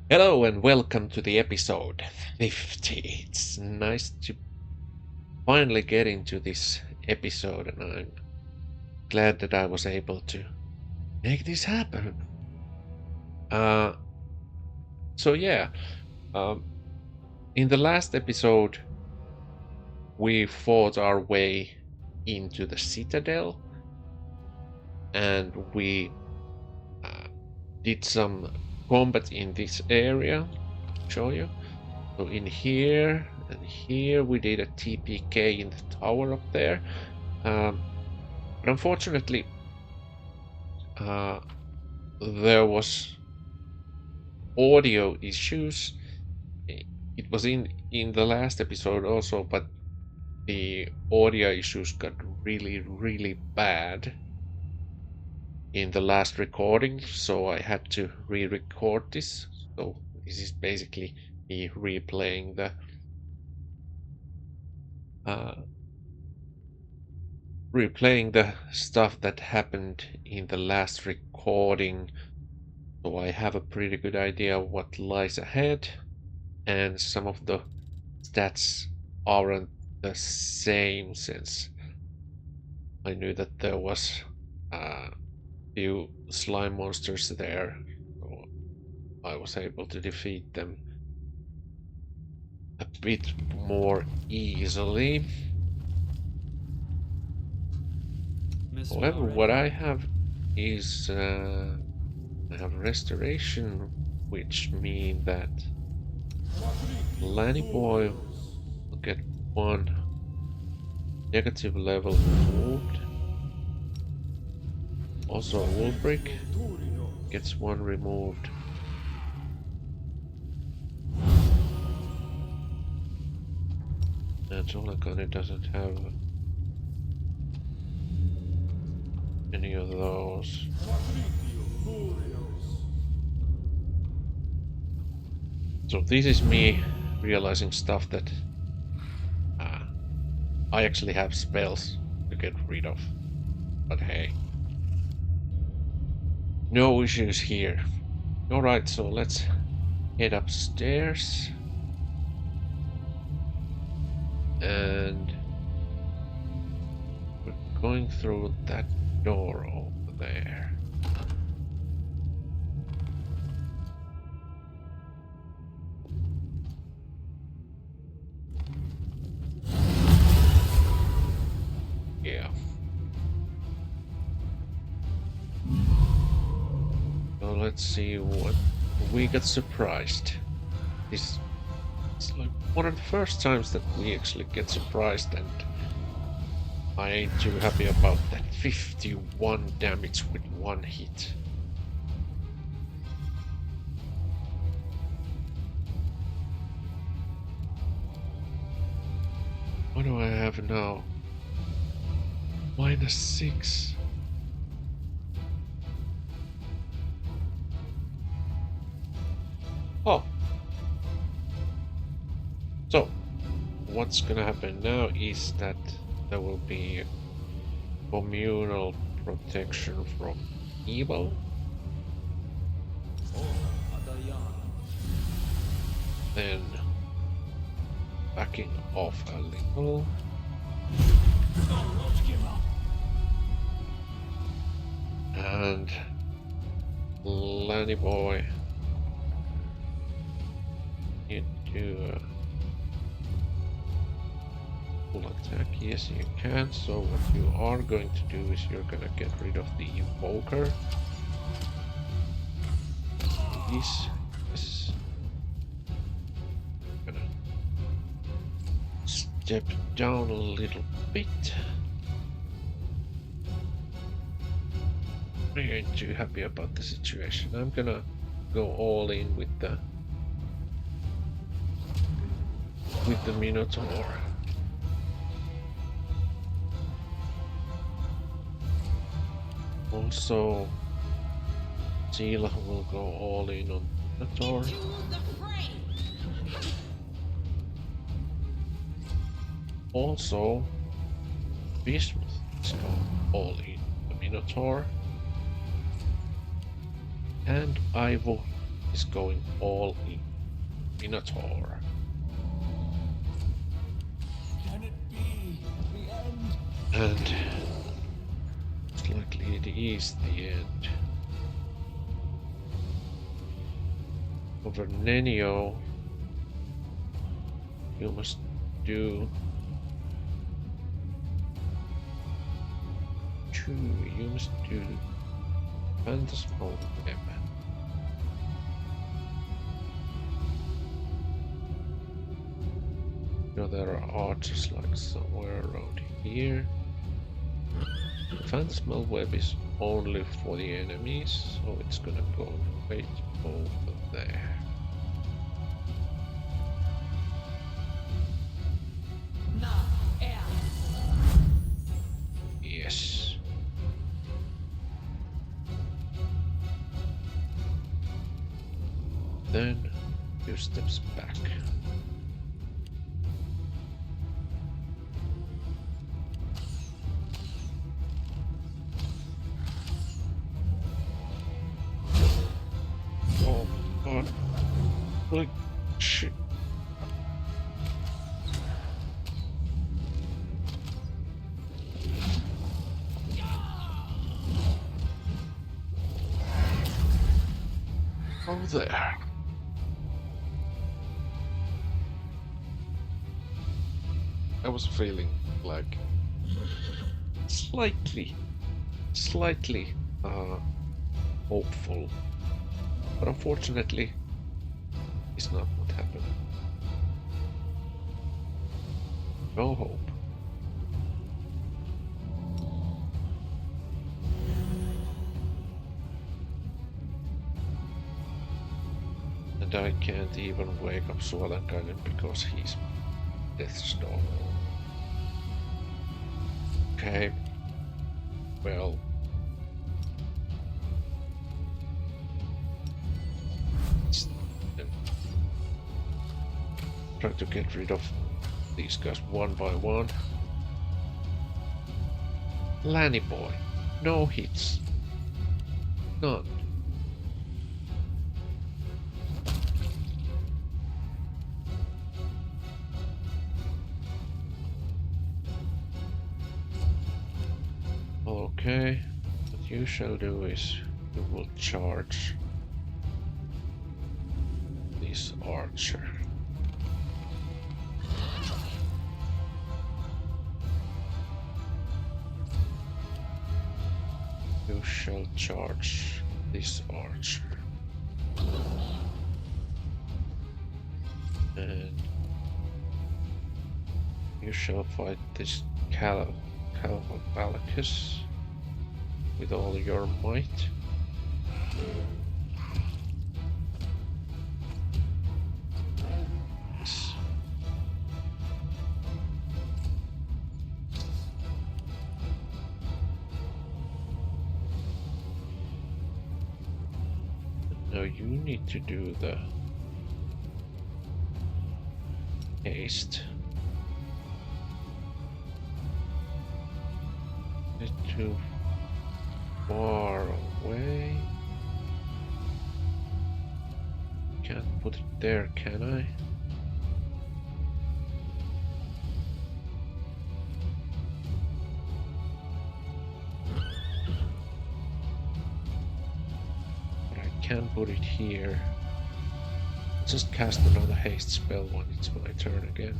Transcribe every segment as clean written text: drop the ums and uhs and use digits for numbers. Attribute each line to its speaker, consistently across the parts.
Speaker 1: Hello and welcome to the episode 50. It's nice to finally get into this episode, and I'm glad that I was able to make this happen. Uh, so yeah, um, in the last episode, we fought our way into the Citadel, and we did some combat in this area. Show you. So in here and here we did a TPK in the tower up there. But unfortunately, there was audio issues. It was in the last episode also, but the audio issues got really bad in the last recording, so I had to re-record this. So this is basically me replaying the uh, stuff that happened in the last recording. So I have a pretty good idea of what lies ahead, and some of the stats aren't the same, since I knew that there was a few slime monsters there, so I was able to defeat them a bit more easily. However, what I have is I have restoration, which means that Lanny Boy will get one negative level removed. Also, Woolbrick gets one removed. And Suolenkainen doesn't have any of those. So this is me realizing stuff that I actually have spells to get rid of. But hey, no issues here. Alright, so let's head upstairs. And we're going through that door over there. Yeah. So let's see what we got surprised. It's like one of the first times that we actually get surprised, and I ain't too happy about that 51 damage with one hit. What do I have now? -6. Oh. So, what's gonna happen now is that there will be communal protection from evil. Then backing off a little. And Lanny Boy into full attack. Yes, you can. So what you are going to do is you're gonna get rid of the evoker. This is gonna step down a little bit. I ain't too happy about the situation. I'm gonna go all in with the Minotaur. Also, Zila will go all in on Minotaur. Also, Bismuth is going all in the Minotaur. And Ivo is going all in. Minotaur.
Speaker 2: Can it be the end?
Speaker 1: And most likely it is the end. Over Nenio, you must do two. You must do Phantasmal Web. You know, there are archers like somewhere around here. Phantasmal Web is only for the enemies, so it's gonna go right over there. Yes. Then 2 steps back. Oh god. Holy shit. Oh there. I was feeling like slightly hopeful, but unfortunately it's not what happened. No hope. And I can't even wake up Suolenkainen because he's death's door. Okay. Well. Try to get rid of these guys one by one. Lanny boy. No hits. None. Okay, what you shall do is you will charge this archer. You shall charge this archer. And you shall fight this Calvalacus with all your might. Yes. Now you need to do the haste. It's too far away. Can't put it there, can I? But I can put it here. Just cast another haste spell when it's my turn again.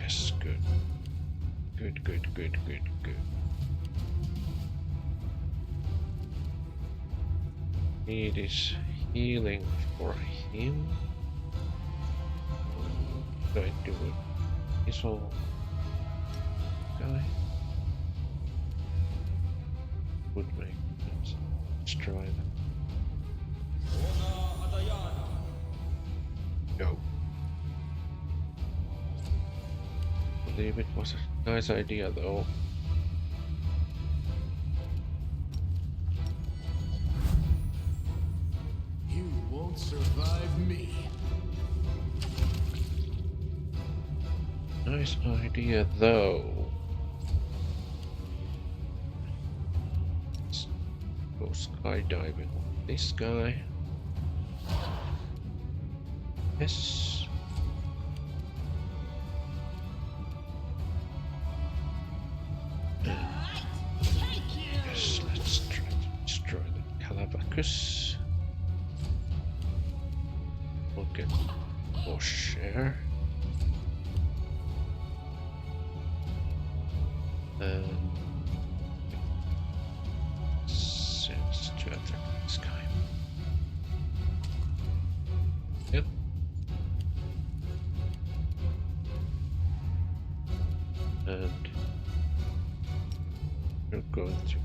Speaker 1: Yes, good. Good. Need is healing for him. What do I do with this whole guy? Would make sense. Let's try that. Go. I believe it was a nice idea though.
Speaker 2: You won't survive me.
Speaker 1: Nice idea, though. Let's go skydiving with this guy. Yes. Yes, let's try to destroy the Calabacus. We'll get more share. Sense to attack this guy. Yep. And we're going to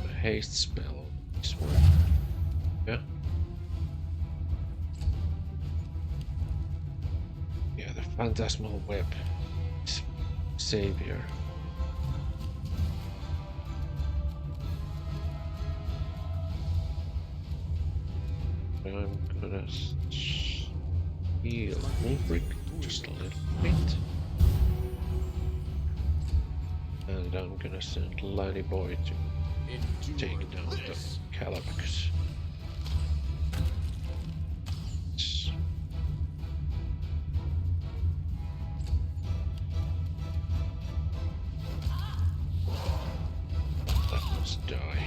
Speaker 1: a haste spell on this one. Yeah. Yeah, the phantasmal web is savior. I'm gonna heal Ulrich just a little bit. And I'm gonna send Lanny Boy to take down the Calabacus. That must die.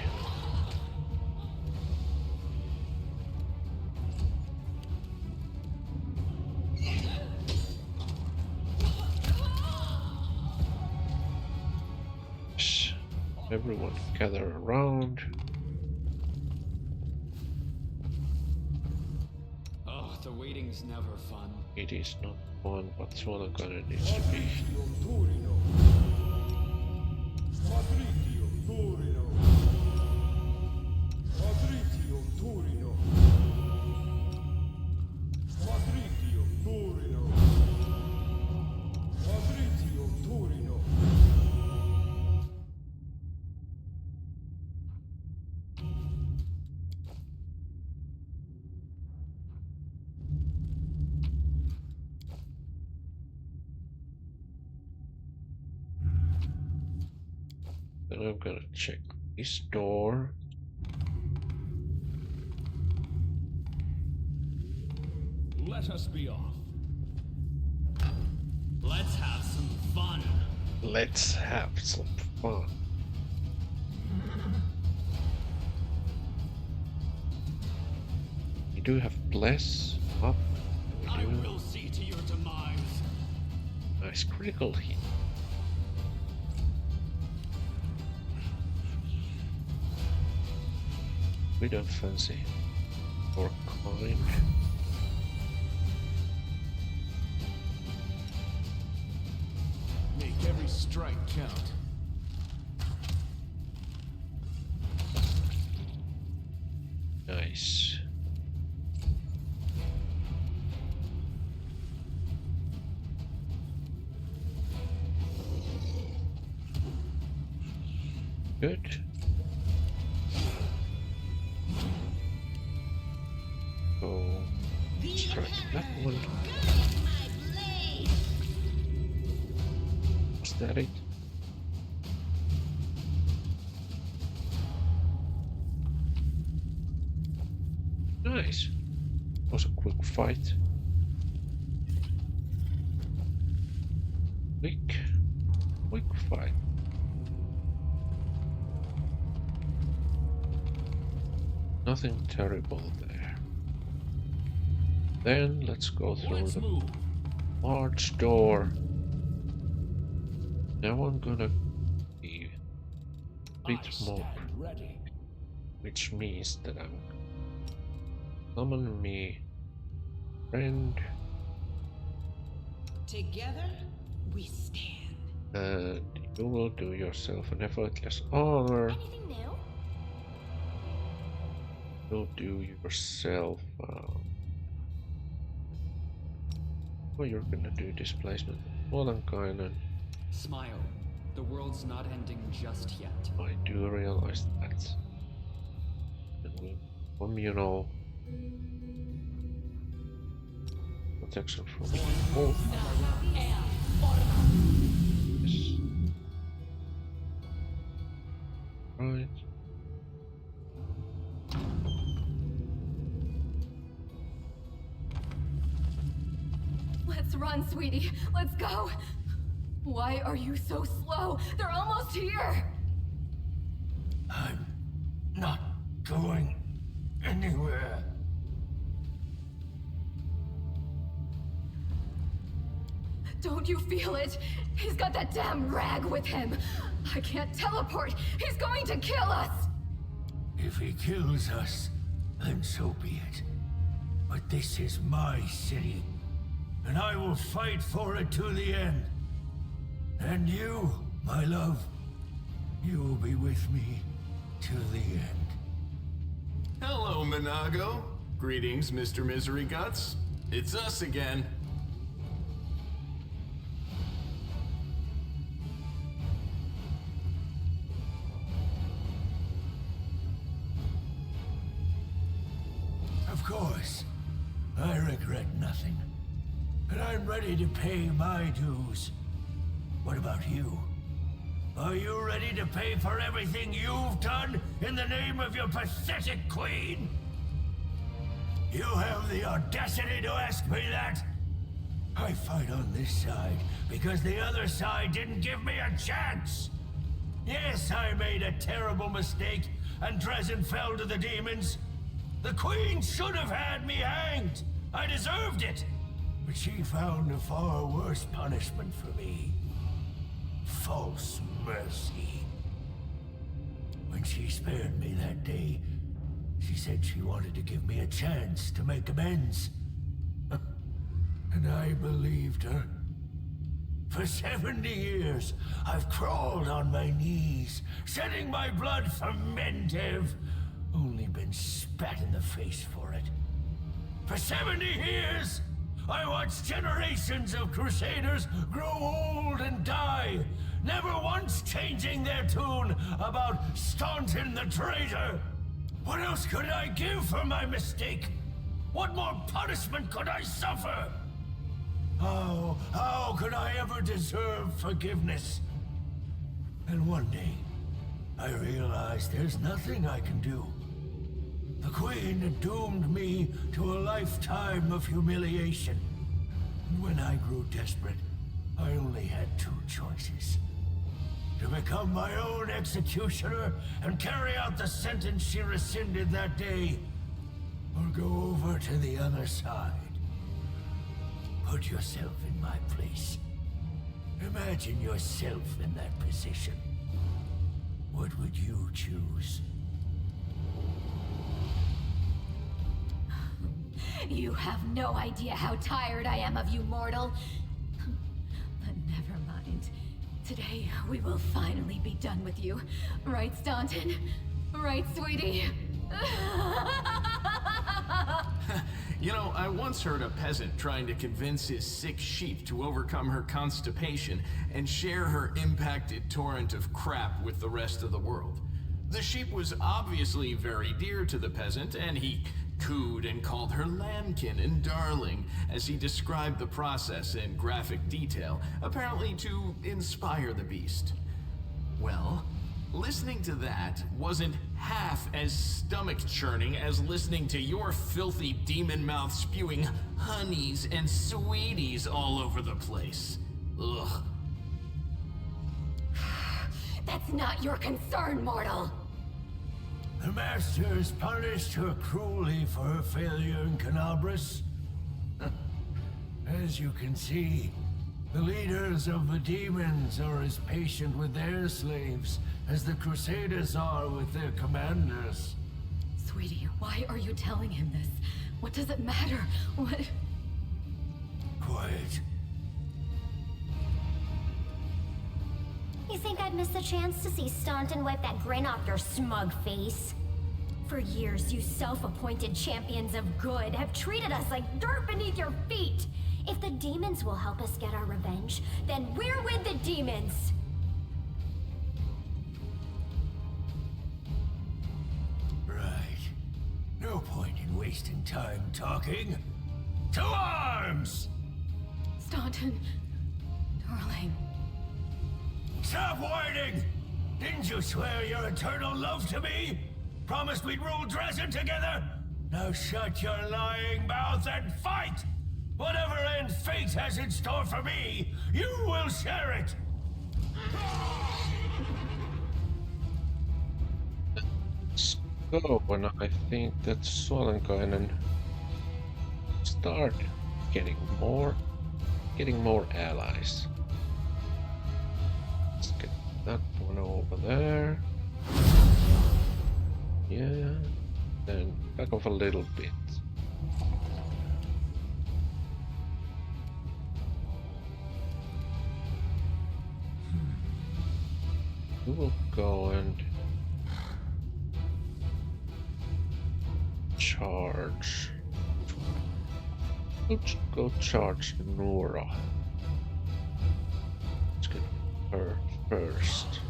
Speaker 1: Everyone gather around.
Speaker 2: Oh, the waiting's never fun.
Speaker 1: It is not fun, but Suolenkainen needs to be. Then I'm gonna check this door.
Speaker 2: Let us be off. Let's have some fun.
Speaker 1: Let's have some fun. We do have bless up.
Speaker 2: I will see to your demise.
Speaker 1: Nice critical hit. We don't fancy or coin.
Speaker 2: Make every strike count.
Speaker 1: Nice. Good. So, strike that one. Was that it? Nice. Was a quick fight. Quick fight. Nothing terrible there. Then let's go through the large door. Now I'm gonna be a bit more, which means that I'm summon me friend.
Speaker 3: Together we stand.
Speaker 1: And you will do yourself an effortless armor.
Speaker 3: Anything new?
Speaker 1: You'll do yourself. Well, you're gonna do displacement. Suolenkainen.
Speaker 4: Smile. The world's not ending just yet.
Speaker 1: I do realize that. And we communal. protection from both. Yes. Right.
Speaker 5: Let's run, sweetie. Let's go. Why are you so slow? They're almost here.
Speaker 6: I'm not going anywhere.
Speaker 5: Don't you feel it? He's got that damn rag with him. I can't teleport. He's going to kill us.
Speaker 6: If he kills us, then so be it. But this is my city, and I will fight for it to the end. And you, my love, you will be with me to the end.
Speaker 2: Hello, Minago. Greetings, Mr. Misery Guts. It's us again.
Speaker 6: Of course, I regret nothing. And I'm ready to pay my dues. What about you? Are you ready to pay for everything you've done in the name of your pathetic queen? You have the audacity to ask me that? I fight on this side because the other side didn't give me a chance. Yes, I made a terrible mistake and Dresden fell to the demons. The queen should have had me hanged. I deserved it. But she found a far worse punishment for me. False mercy. When she spared me that day, she said she wanted to give me a chance to make amends. And I believed her. For 70 years, I've crawled on my knees, shedding my blood for Mendev. Only been spat in the face for it. For 70 years, I watched generations of Crusaders grow old and die, never once changing their tune about Staunton the traitor. What else could I give for my mistake? What more punishment could I suffer? How could I ever deserve forgiveness? And one day, I realized there's nothing I can do. The Queen had doomed me to a lifetime of humiliation. And when I grew desperate, I only had two choices. To become my own executioner and carry out the sentence she rescinded that day, or go over to the other side. Put yourself in my place. Imagine yourself in that position. What would you choose?
Speaker 5: You have no idea how tired I am of you, mortal. But never mind. Today, we will finally be done with you. Right, Staunton? Right, sweetie?
Speaker 2: You know, I once heard a peasant trying to convince his sick sheep to overcome her constipation and share her impacted torrent of crap with the rest of the world. The sheep was obviously very dear to the peasant, and he cooed and called her lambkin and darling as he described the process in graphic detail, apparently to inspire the beast. Well, listening to that wasn't half as stomach-churning as listening to your filthy demon mouth spewing honeys and sweeties all over the place. Ugh.
Speaker 5: That's not your concern, mortal.
Speaker 6: The Masters punished her cruelly for her failure in Canabras. As you can see, the leaders of the demons are as patient with their slaves as the Crusaders are with their commanders.
Speaker 5: Sweetie, why are you telling him this? What does it matter? What?
Speaker 6: Quiet.
Speaker 7: You think I'd miss the chance to see Staunton wipe that grin off your smug face? For years, you self-appointed champions of good have treated us like dirt beneath your feet. If the demons will help us get our revenge, then we're with the demons.
Speaker 6: Right. No point in wasting time talking. To arms!
Speaker 5: Staunton, darling.
Speaker 6: Stop whining! Didn't you swear your eternal love to me? Promised we'd rule Dresden together? Now shut your lying mouth and fight! Whatever end fate has in store for me, you will share it!
Speaker 1: So, and I think that Suolenkainen start getting more allies. Let's get that one over there. Yeah, then back off a little bit. We will go and charge. Let's go charge Nora. Let's get her first.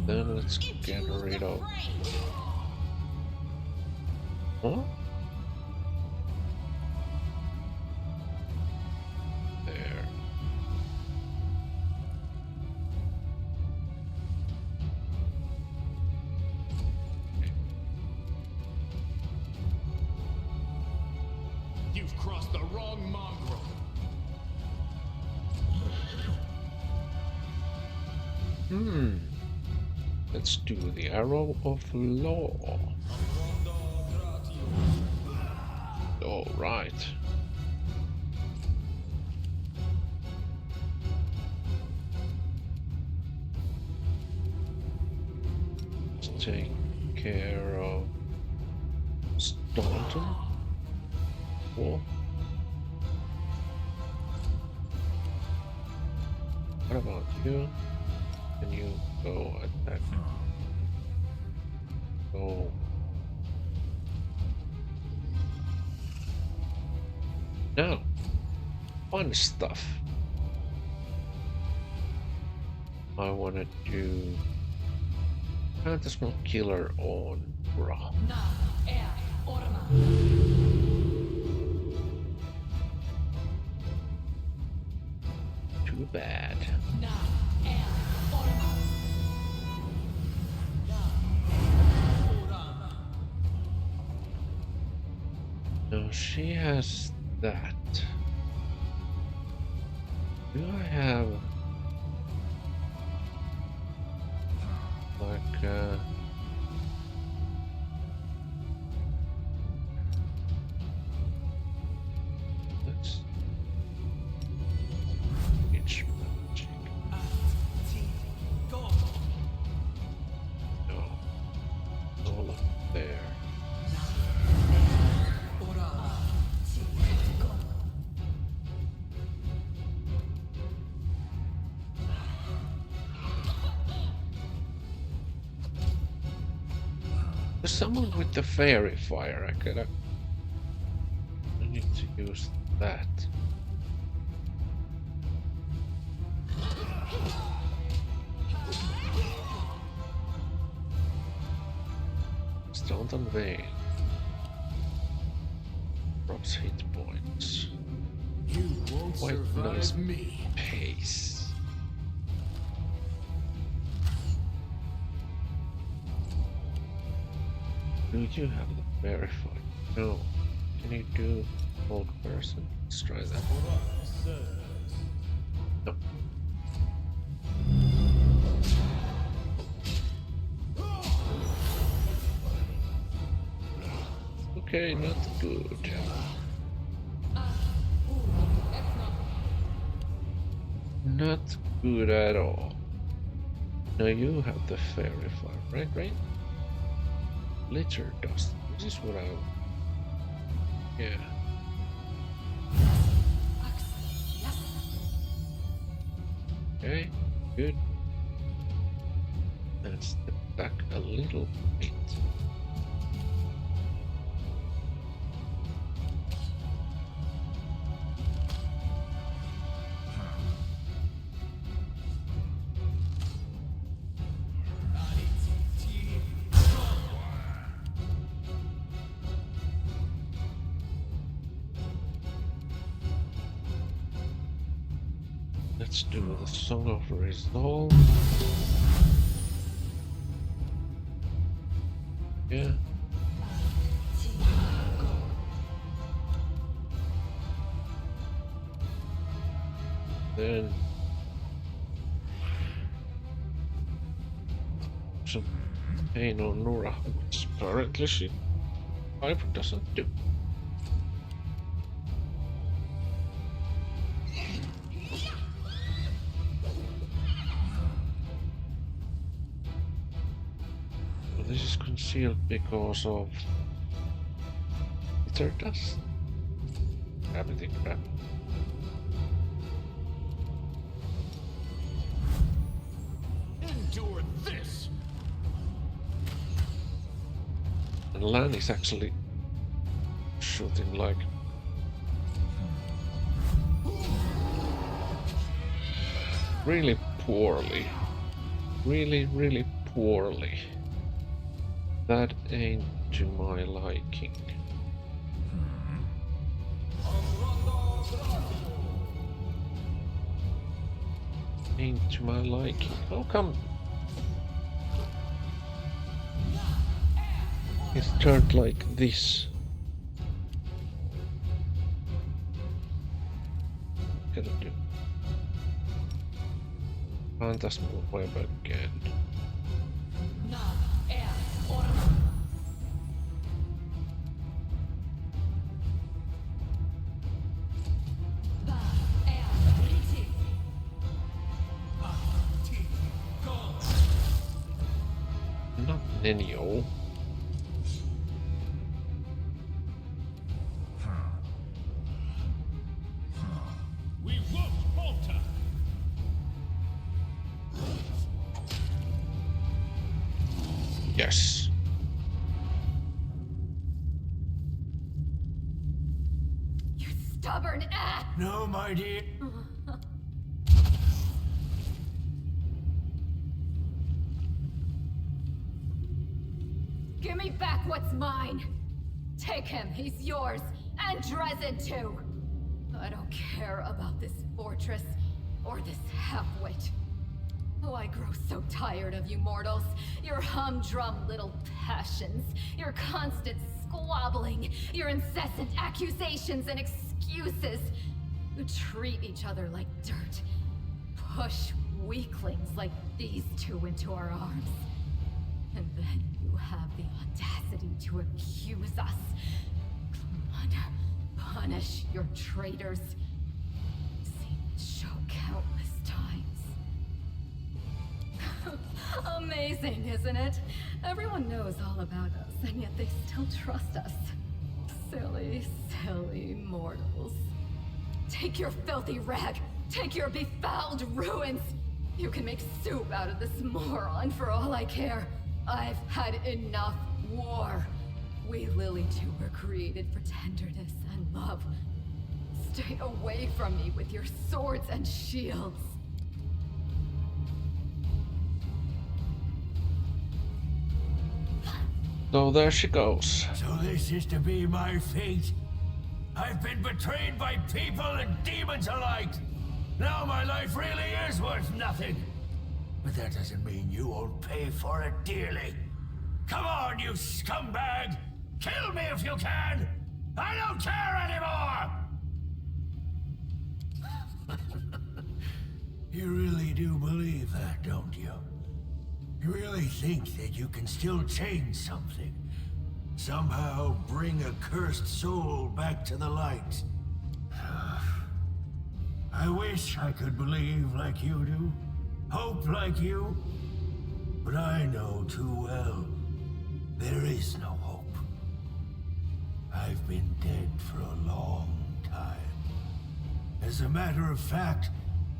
Speaker 1: Then let's get rid of. Huh? There.
Speaker 2: You've crossed the wrong mongrel.
Speaker 1: Let's do the Arrow of Law. All right. Let's take care of Staunton. What about you? Can you go attack? Go. Now, fun stuff. I wanna do Phantasmal Killer on Bra. Too bad. No, she has that. Do I have like let's each magic. No. All up there. There's someone with the fairy fire. I need to use that. Staunton Vein. Drops hit points.
Speaker 2: You won't
Speaker 1: Quite
Speaker 2: survive
Speaker 1: nice
Speaker 2: me.
Speaker 1: pace. Do you have the verify? No. Can you do old person? Let's try that. No. Okay, not good. Not good at all. Now you have the fairy fire, right? Litter dust. This is what I. Yeah. Okay, good. Let's step back a little bit. Let's do the Song of Resolve. Yeah. Then some pain on Nora, which apparently she doesn't do. So this is concealed because of ether dust. Everything crap.
Speaker 2: Endure this.
Speaker 1: And Lan is actually shooting like really poorly. Really poorly. That ain't to my liking. Ain't to my liking. How come it's turned like this? Gotta do. Phantasmal web again. Not Nenio.
Speaker 2: We won't falter.
Speaker 1: Yes.
Speaker 5: You stubborn ass!
Speaker 6: No, my dear.
Speaker 5: Give me back what's mine! Take him, he's yours, and Dresden too! I don't care about this fortress, or this half-wit. Oh, I grow so tired of you mortals. Your humdrum little passions, your constant squabbling, your incessant accusations and excuses. You treat each other like dirt. Push weaklings like these two into our arms. And then you have the audacity to accuse us. Punish your traitors. Seen it show countless times. Amazing, isn't it? Everyone knows all about us, and yet they still trust us. Silly, silly mortals. Take your filthy rag! Take your befouled ruins! You can make soup out of this moron for all I care. I've had enough war. We Lily two were created for tenderness and love. Stay away from me with your swords and shields.
Speaker 1: So there she goes.
Speaker 6: So this is to be my fate. I've been betrayed by people and demons alike. Now my life really is worth nothing. But that doesn't mean you won't pay for it dearly. Come on, you scumbag! Kill me if you can! I don't care anymore! You really do believe that, don't you? You really think that you can still change something? Somehow bring a cursed soul back to the light? I wish I could believe like you do. Hope like you. But I know too well, there is no hope. I've been dead for a long time. As a matter of fact,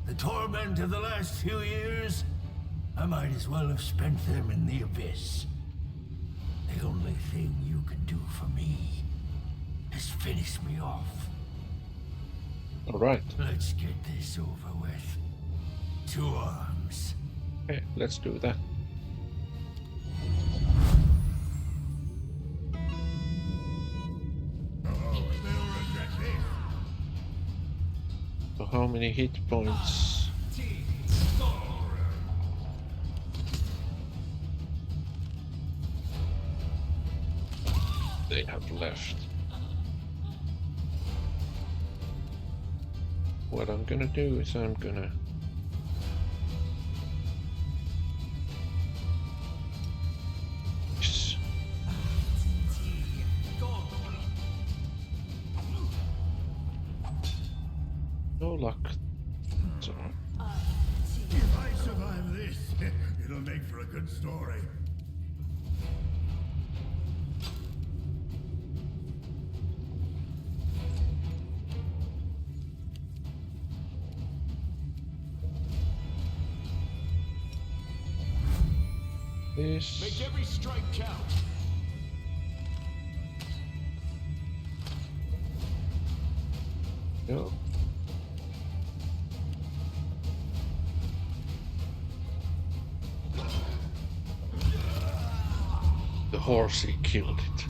Speaker 6: the torment of the last few years, I might as well have spent them in the abyss. The only thing you can do for me is finish me off.
Speaker 1: Alright.
Speaker 6: Let's get this over with. To arms.
Speaker 1: Okay, let's do that. So how many hit points they have left. What I'm gonna do is I'm gonna no luck. So
Speaker 6: If I survive this, it'll make for a good story.
Speaker 1: this
Speaker 2: Make every strike count.
Speaker 1: go. The horse, he killed it.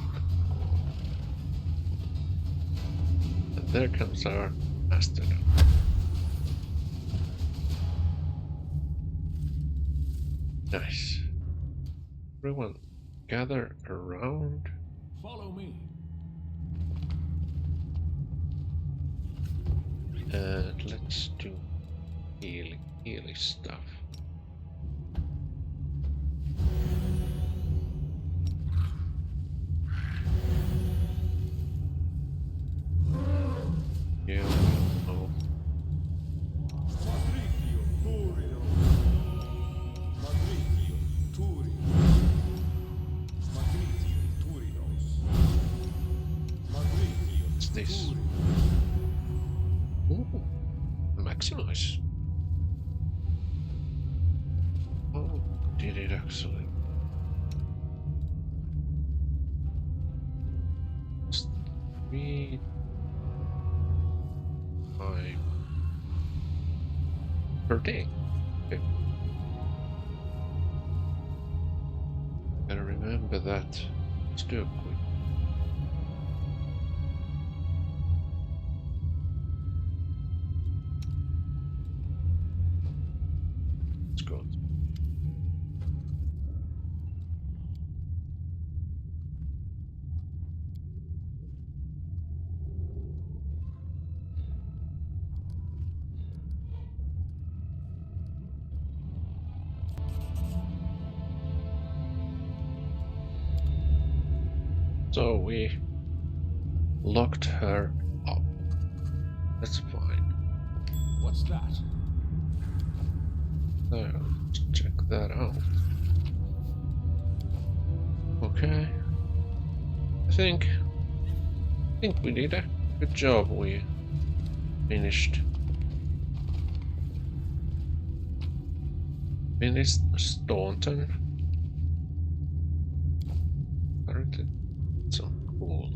Speaker 1: And there comes our mastodon. Nice. Everyone gather around.
Speaker 2: Follow me.
Speaker 1: And let's do healy stuff. Yeah, oh. What's this? Ooh, Maximus. Oh, did it actually? It's 3 5 per day. Okay. Gotta remember that. Let's do a quick. Let's go. So we locked her up. That's fine.
Speaker 2: What's that?
Speaker 1: So let's check that out. Okay. I think we did a good job. We finished Staunton. Apparently so cool.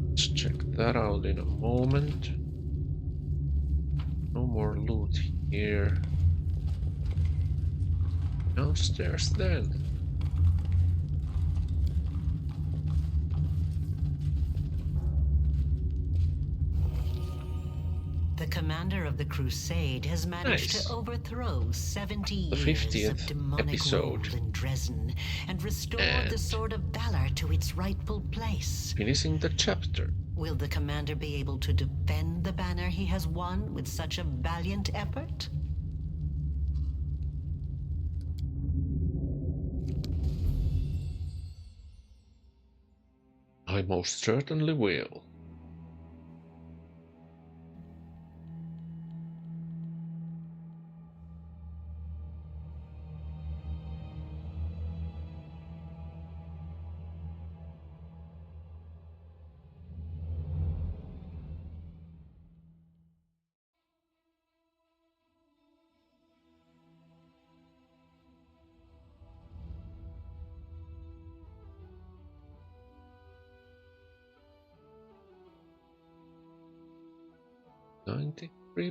Speaker 1: Let's check that out in a moment. No more loot here. Downstairs then.
Speaker 8: The commander of the crusade has managed
Speaker 1: Nice.
Speaker 8: to overthrow 70
Speaker 1: The
Speaker 8: years
Speaker 1: 50th
Speaker 8: of demonic
Speaker 1: episode.
Speaker 8: rule in Dresden and restored
Speaker 1: And
Speaker 8: the Sword of Valor to its rightful place.
Speaker 1: finishing the chapter.
Speaker 8: Will the commander be able to defend the banner he has won with such a valiant effort?
Speaker 1: I most certainly will.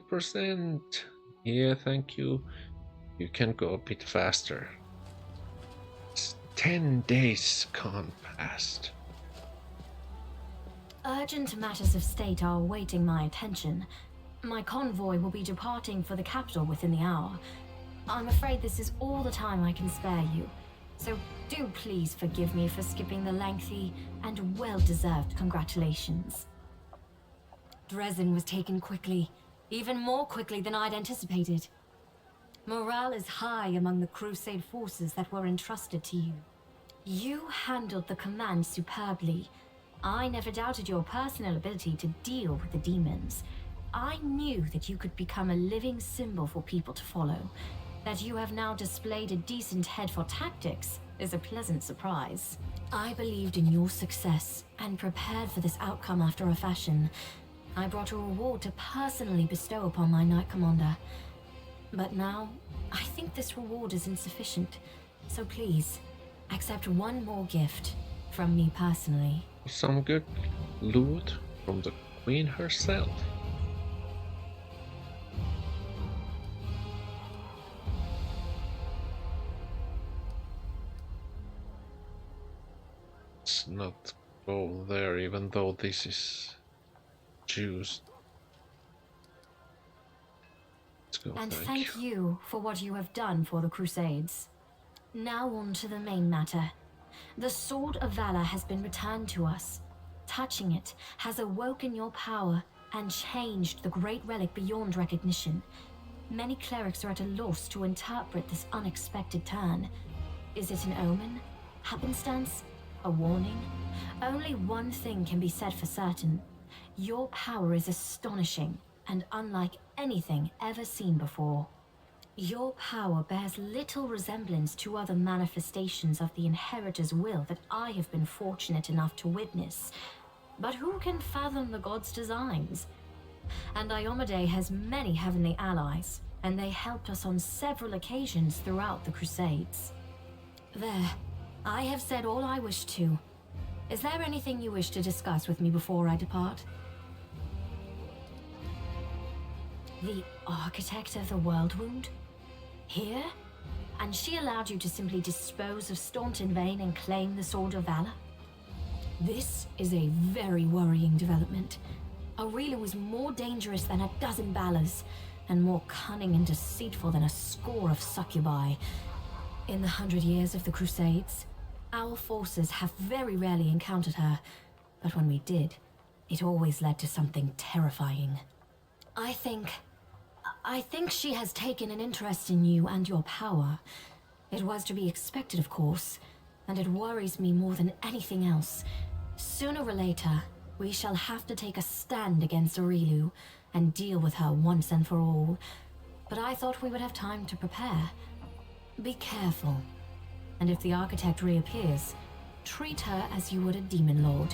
Speaker 1: %. Yeah, thank you. You can go a bit faster. It's 10 days gone past.
Speaker 7: Urgent matters of state are awaiting my attention. My convoy will be departing for the capital within the hour. I'm afraid this is all the time I can spare you. So do please forgive me for skipping the lengthy and well-deserved congratulations. Dresden was taken quickly, even more quickly than I'd anticipated. Morale is high among the Crusade forces that were entrusted to you. You handled the command superbly. I never doubted your personal ability to deal with the demons. I knew that you could become a living symbol for people to follow. That you have now displayed a decent head for tactics is a pleasant surprise. I believed in your success and prepared for this outcome after a fashion. I brought a reward to personally bestow upon my Knight Commander. But now, I think this reward is insufficient. So please, accept one more gift from me personally.
Speaker 1: Some good loot from the Queen herself. Let's not go there, even though this is choose. Let's go.
Speaker 7: And thank you for what you have done for the Crusades. Now on to the main matter. The Sword of Valor has been returned to us. Touching it has awoken your power and changed the great relic beyond recognition. Many clerics are at a loss to interpret this unexpected turn. Is it an omen? Happenstance? A warning? Only one thing can be said for certain. Your power is astonishing and unlike anything ever seen before. Your power bears little resemblance to other manifestations of the Inheritor's will that I have been fortunate enough to witness. But who can fathom the god's designs? And Iomade has many heavenly allies, and they helped us on several occasions throughout the Crusades. There, I have said all I wish to. Is there anything you wish to discuss with me before I depart? The architect of the World Wound? Here? And she allowed you to simply dispose of Staunton Vane and claim the Sword of Valor? This is a very worrying development. Aureliu is more dangerous than a dozen Balors, and more cunning and deceitful than a score of succubi. In the 100 years of the Crusades, our forces have very rarely encountered her, but when we did, it always led to something terrifying. I think she has taken an interest in you and your power. It was to be expected, of course, and it worries me more than anything else. Sooner or later, we shall have to take a stand against Aureliu and deal with her once and for all. But I thought we would have time to prepare. Be careful, and if the architect reappears, treat her as you would a demon lord.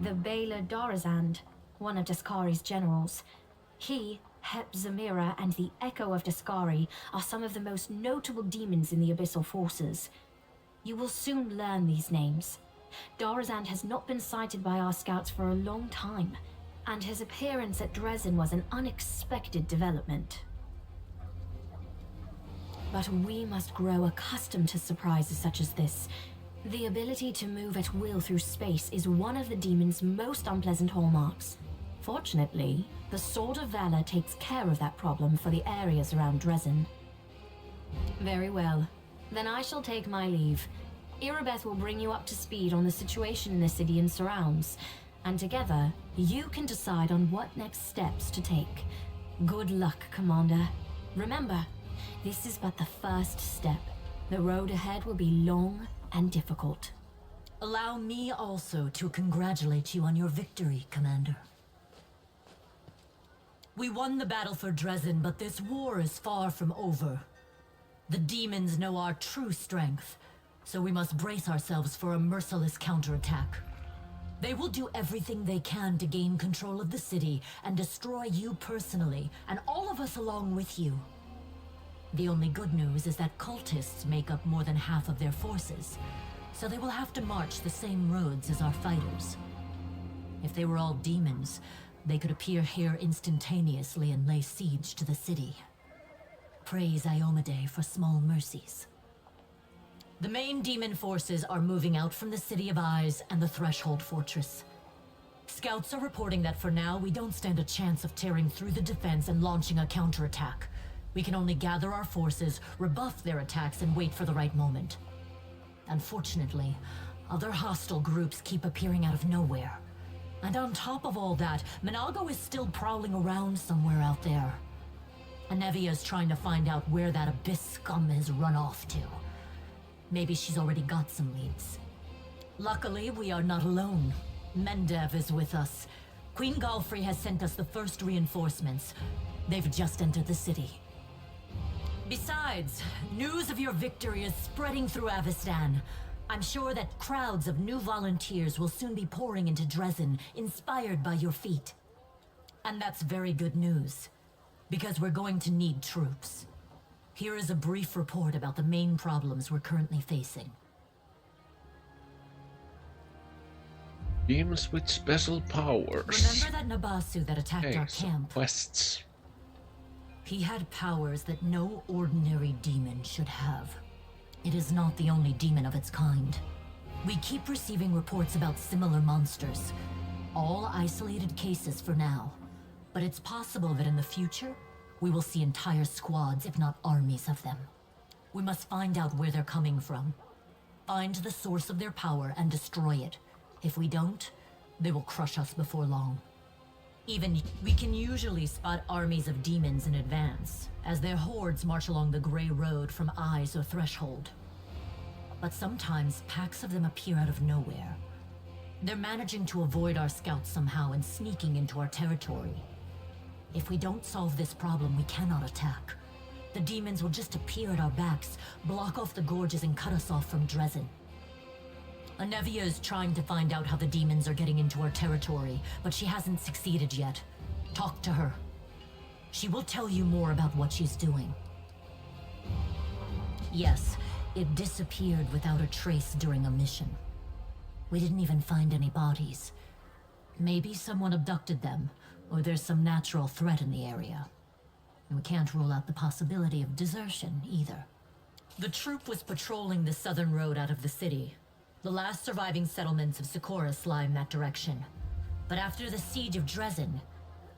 Speaker 7: The Baylor Dorazand, one of Daskari's generals. He, Hep Zamira, and the Echo of Daskari are some of the most notable demons in the Abyssal Forces. You will soon learn these names. Dorazand has not been sighted by our scouts for a long time, and his appearance at Dresden was an unexpected development. But we must grow accustomed to surprises such as this. The ability to move at will through space is one of the demon's most unpleasant hallmarks. Fortunately, the Sword of Valor takes care of that problem for the areas around Dresden. Very well. Then I shall take my leave. Irabeth will bring you up to speed on the situation in the city and surrounds, and together, you can decide on what next steps to take. Good luck, Commander. Remember, this is but the first step. The road ahead will be long and difficult.
Speaker 9: Allow me also to congratulate you on your victory, Commander. We won the battle for Dresden, but this war is far from over. The demons know our true strength, so we must brace ourselves for a merciless counterattack. They will do everything they can to gain control of the city and destroy you personally, and all of us along with you. The only good news is that cultists make up more than half of their forces, so they will have to march the same roads as our fighters. If they were all demons, they could appear here instantaneously and lay siege to the city. Praise Iomade for small mercies. The main demon forces are moving out from the City of Eyes and the Threshold Fortress. Scouts are reporting that for now we don't stand a chance of tearing through the defense and launching a counterattack. We can only gather our forces, rebuff their attacks, and wait for the right moment. Unfortunately, other hostile groups keep appearing out of nowhere. And on top of all that, Minago is still prowling around somewhere out there. Anevia's trying to find out where that abyss scum has run off to. Maybe she's already got some leads. Luckily, we are not alone. Mendev is with us. Queen Galfrey has sent us the first reinforcements. They've just entered the city. Besides, news of your victory is spreading through Avestan. I'm sure that crowds of new volunteers will soon be pouring into Dresden, inspired by your feat. And that's very good news, because we're going to need troops. Here is a brief report about the main problems we're currently facing.
Speaker 1: Demons with special powers.
Speaker 9: Remember that Nabasu that attacked our camp?
Speaker 1: Quests.
Speaker 9: He had powers that no ordinary demon should have. It is not the only demon of its kind. We keep receiving reports about similar monsters. All isolated cases for now. But it's possible that in the future, we will see entire squads, if not armies of them. We must find out where they're coming from. Find the source of their power and destroy it. If we don't, they will crush us before long. We can usually spot armies of demons in advance, as their hordes march along the gray road from Eyes or Threshold. But sometimes packs of them appear out of nowhere. They're managing to avoid our scouts somehow and sneaking into our territory. If we don't solve this problem, we cannot attack. The demons will just appear at our backs, block off the gorges and cut us off from Dresden. Anevia is trying to find out how the demons are getting into our territory, but she hasn't succeeded yet. Talk to her. She will tell you more about what she's doing. Yes, it disappeared without a trace during a mission. We didn't even find any bodies. Maybe someone abducted them, or there's some natural threat in the area. And we can't rule out the possibility of desertion, either. The troop was patrolling the southern road out of the city. The last surviving settlements of Sikoris lie in that direction. But after the siege of Dresden,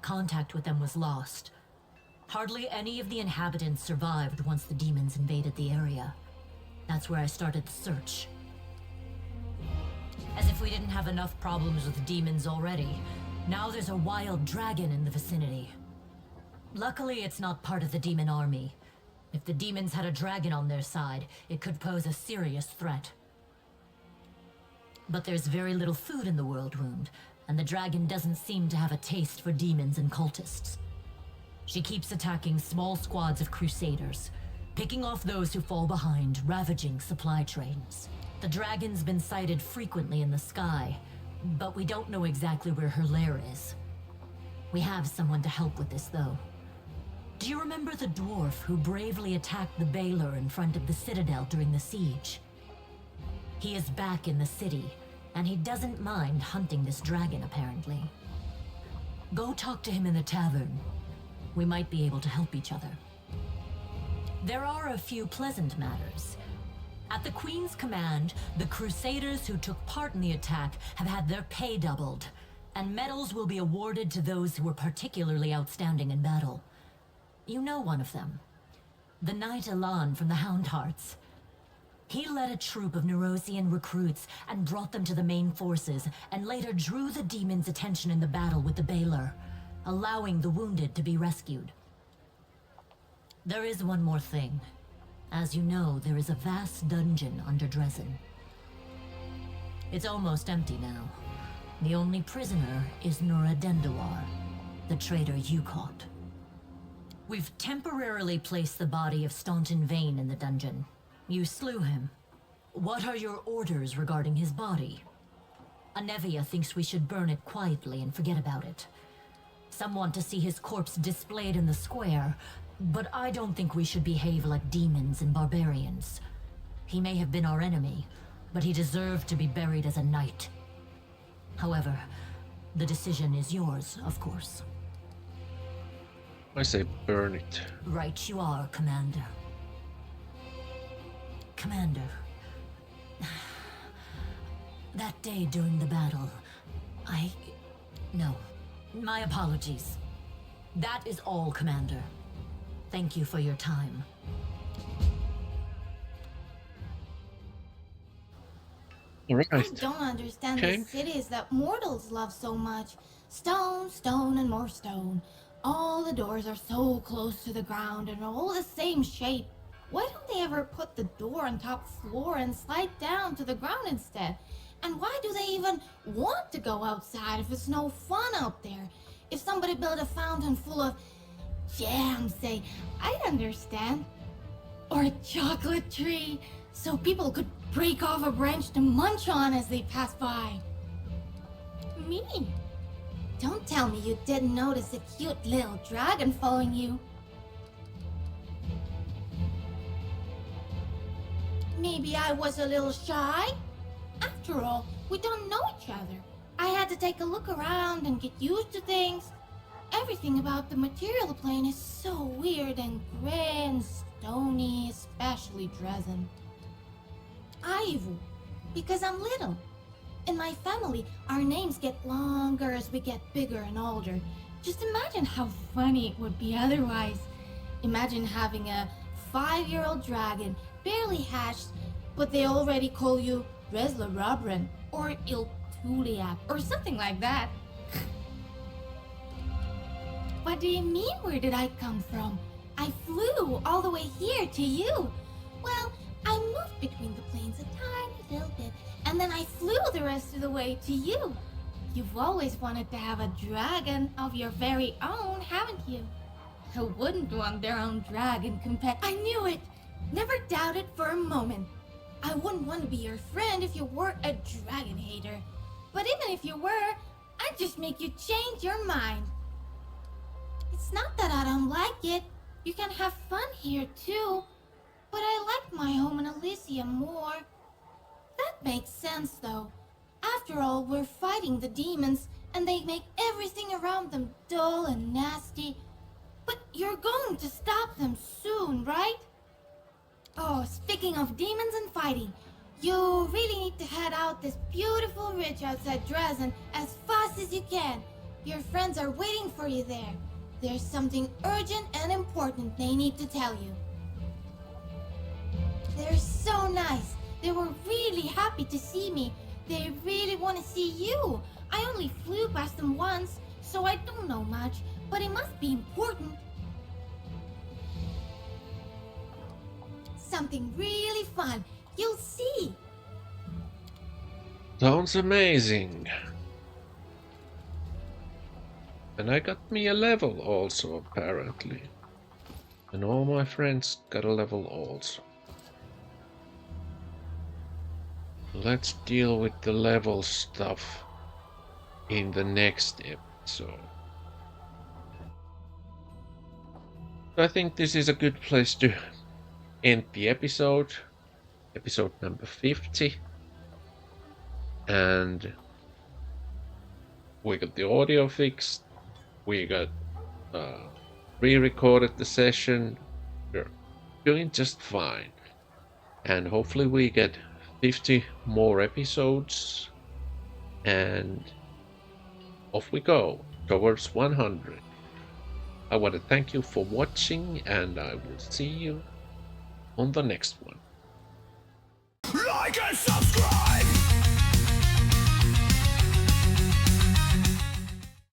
Speaker 9: contact with them was lost. Hardly any of the inhabitants survived once the demons invaded the area. That's where I started the search. As if we didn't have enough problems with demons already, now there's a wild dragon in the vicinity. Luckily, it's not part of the demon army. If the demons had a dragon on their side, it could pose a serious threat. But there's very little food in the World Wound, and the dragon doesn't seem to have a taste for demons and cultists. She keeps attacking small squads of crusaders, picking off those who fall behind, ravaging supply trains. The dragon's been sighted frequently in the sky, but we don't know exactly where her lair is. We have someone to help with this, though. Do you remember the dwarf who bravely attacked the Baylor in front of the citadel during the siege? He is back in the city, and he doesn't mind hunting this dragon, apparently. Go talk to him in the tavern. We might be able to help each other. There are a few pleasant matters. At the Queen's command, the Crusaders who took part in the attack have had their pay doubled, and medals will be awarded to those who were particularly outstanding in battle. You know one of them. The Knight Elan from the Houndhearts. He led a troop of Nerosian recruits and brought them to the main forces, and later drew the demons' attention in the battle with the Baylor, allowing the wounded to be rescued. There is one more thing. As you know, there is a vast dungeon under Dresden. It's almost empty now. The only prisoner is Nura Dendawar, the traitor you caught. We've temporarily placed the body of Staunton Vane in the dungeon. You slew him. What are your orders regarding his body? Anevia thinks we should burn it quietly and forget about it. Some want to see his corpse displayed in the square, but I don't think we should behave like demons and barbarians. He may have been our enemy, but he deserved to be buried as a knight. However, the decision is yours, of course.
Speaker 1: I say burn it.
Speaker 9: Right you are, Commander. Commander, that day during the battle, No, my apologies. That is all, Commander. Thank you for your time.
Speaker 1: Alright.
Speaker 10: I don't understand
Speaker 1: Okay.
Speaker 10: the cities that mortals love so much. Stone, stone, and more stone. All the doors are so close to the ground and are all the same shape. Why don't they ever put the door on top floor and slide down to the ground instead? And why do they even want to go outside if it's no fun out there? If somebody built a fountain full of jam, say, I'd understand. Or a chocolate tree, so people could break off a branch to munch on as they pass by. Me? Don't tell me you didn't notice a cute little dragon following you. Maybe I was a little shy? After all, we don't know each other. I had to take a look around and get used to things. Everything about the material plane is so weird and gray and stony, especially Dresden. Because I'm little. In my family, our names get longer as we get bigger and older. Just imagine how funny it would be otherwise. Imagine having a 5-year-old dragon, barely hatched, but they already call you Resla Robran or Iltuliak or something like that. What do you mean, where did I come from? I flew all the way here to you. Well, I moved between the planes a tiny little bit, and then I flew the rest of the way to you. You've always wanted to have a dragon of your very own, haven't you? Who wouldn't want their own dragon companion? I knew it! Never doubted for a moment. I wouldn't want to be your friend if you were a dragon hater. But even if you were, I'd just make you change your mind. It's not that I don't like it. You can have fun here too. But I like my home in Elysium more. That makes sense though. After all, we're fighting the demons, and they make everything around them dull and nasty. But you're going to stop them soon, right? Oh, speaking of demons and fighting, you really need to head out this beautiful ridge outside Dresden as fast as you can. Your friends are waiting for you there. There's something urgent and important they need to tell you. They're so nice. They were really happy to see me. They really want to see you. I only flew past them once, so I don't know much, but it must be important. Something really fun. You'll see.
Speaker 1: Sounds amazing. And I got me a level also, apparently. And all my friends got a level also. Let's deal with the level stuff in the next episode. I think this is a good place to end the episode. Episode number 50. And we got the audio fixed. We got re-recorded the session. We're doing just fine. And hopefully we get 50 more episodes. And off we go towards 100. I want to thank you for watching, and I will see you on the next one.
Speaker 6: Like and subscribe!